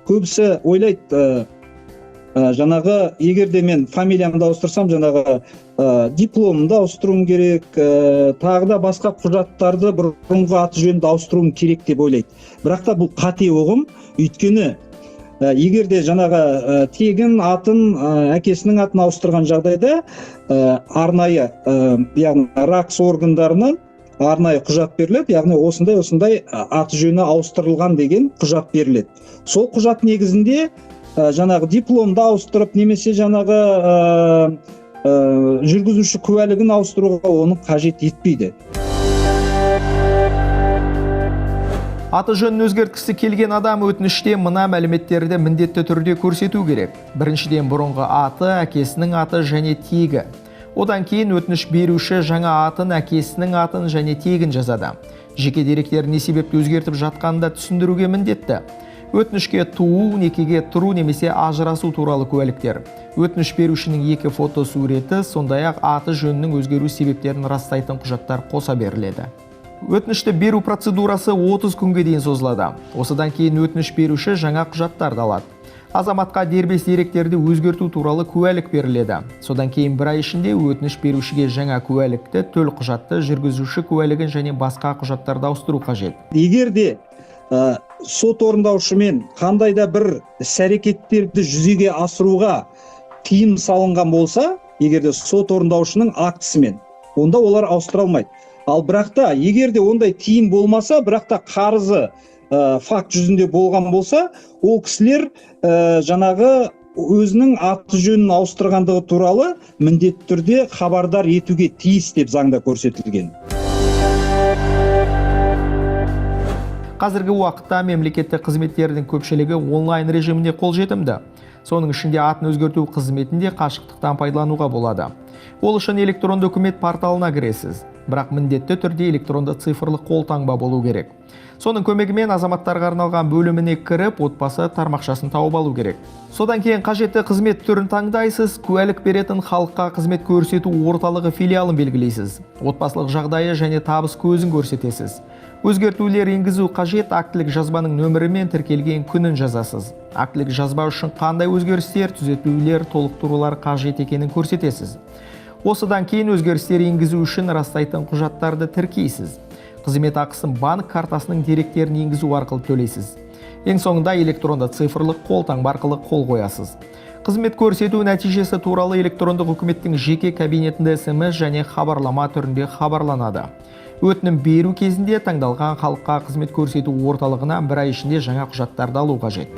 көбісі ойлайды, жаңағы егерде мен фамилиямды ауыстырсам, жаңағы дипломымды ауыстыруым керек, тағы да басқа құжаттарды бұрынғы аты жөнді ауыстыруым керек деп ойлайды. Бірақ та бұл қате ұғым. Өйткені егерде жаңағы тегін атын, әкесінің атын ауыстырған жағдайда арнайы, яғни РАКС органдарынан арнайы құжат беріледі, яғни осындай аты жөні ауыстырылған деген құжат беріледі. Сол құжат негізінде жаңағы дипломды ауыстырып, немесе жаңағы жүргізуші куәлігін ауыстыруға оны қажет етпейді. Аты жөнін өзгерткісі келген адам өтініште мына мәліметтерді міндетті түрде көрсету керек. Біріншіден, бұрынғы аты, әкесінің аты және тегі. Одан кейін өтініш беруші жаңа атын, әкесінің атын және тегін жазады. Жеке деректерін не себепті өзгертіп жатқанында түсіндіруге міндетті. Өтінішке туу, некеге тұру немесе ажырасу туралы куәліктер. Өтініш берушінің 2 фотосуреті, сондай-ақ аты жөнінің өзгеру себептерін растайтын құжаттар қоса беріледі. Өтінішті беру процедурасы 30 күнге дейін созылады. Осыдан кейін өтініш беруші жаңа құжаттарды алады. Азаматқа дербес деректерді өзгерту туралы куәлік беріледі. Содан кейін 1 ай ішінде өтініш берушіге жаңа куәлікті, төл құжатты, жүргізуші куәлігін және басқа құжаттарды ауыстыру қажет. Егерде сот орындаушымен қандай да бір іс-әрекеттерді жүзеге асыруға тыйым салынған болса, егерде сот орындаушының актісімен, онда олар ауыстыра алмайды. Ал бірақ та егерде ондай тыйым болмаса, бірақ та қарызы факт жүзінде болған болса, ол кісілер жаңағы өзінің аты жөнін ауыстырғандығы туралы міндетті түрде хабардар етуге тиіс деп заңда көрсетілген. Қазіргі уақытта мемлекеттік қызметтердің көпшілігі онлайн режиміне қолжетімді. Соның ішінде атын өзгерту қызметінде қашықтықтан пайдалануға болады. Ол үшін электронды үкімет порталына кіресіз. Бірақ міндетті түрде электронды цифрлы қолтаңба болу керек. Соның көмегімен азаматтарға арналған бөліміне кіріп, отбасы тармақшасын тауып алу керек. Содан кейін қажетті қызмет түрін таңдайсыз, куәлік беретін халыққа қызмет көрсету орталығы филиалын белгілейсіз. Отбасылық жағдайы және табыс көзін көрсетесіз. Өзгертулер енгізу қажет, актілік жазбаның нөмірімен тіркелген күнін жазасыз. Актілік жазба үшін қандай өзгерістер, түзетулер, толықтырулар қажет екенін көрсетесіз. Осыдан кейін өзгерістер енгізу үшін растайтын құжаттарды тіркейсіз. Қызмет ақысын банк картасының деректерін енгізу арқылы төлейсіз. Ең соңында электронды цифрлық қолтаңба арқылы қол қоясыз. Қызмет көрсету нәтижесі туралы электрондық үкіметтің жеке кабинетінде SMS және хабарлама түрінде хабарланады. Өтінім беру кезінде таңдалған халыққа қызмет көрсету орталығына 1 ай ішінде жаңа құжаттарды алу қажет.